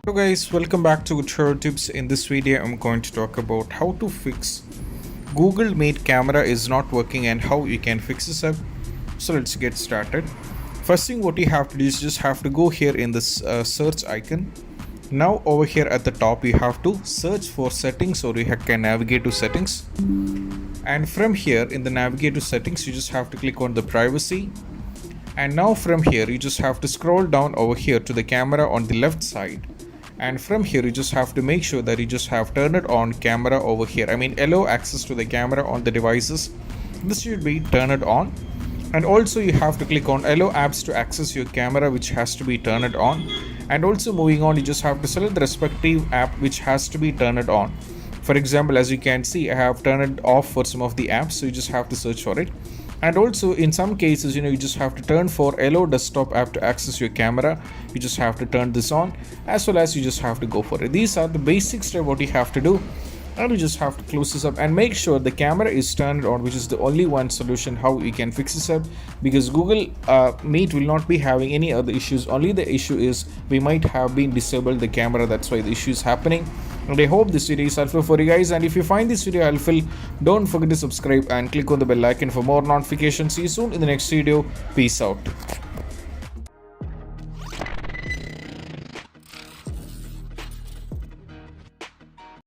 So guys, welcome back to Tutorial Tips. In this video I'm going to talk about how to fix Google Meet camera is not working and how you can fix this up. So let's get started. First thing what you have to do is just have to go here in this search icon. Now over here at the top you have to search for settings, or you can navigate to settings, and from here in the navigate to settings you just have to click on the privacy. And now from here you just have to scroll down over here to the camera on the left side, and from here you just have to make sure that you just have turned it on camera over here. I mean allow access to the camera on the devices. This should be turned on. And also you have to click on allow apps to access your camera, which has to be turned on. And also moving on, you just have to select the respective app which has to be turned on. For example, as you can see, I have turned it off for some of the apps, so you just have to search for it. And also in some cases, you just have to turn for allow desktop app to access your camera. You just have to turn this on, as well as you just have to go for it. These are the basic steps what you have to do. And you just have to close this up and make sure the camera is turned on, which is the only one solution how you can fix this up, because Google Meet will not be having any other issues. Only the issue is we might have been disabled the camera. That's why the issue is happening. And I hope this video is helpful for you guys, and if you find this video helpful, don't forget to subscribe and click on the bell icon for more notifications. See you soon in the next video. Peace out.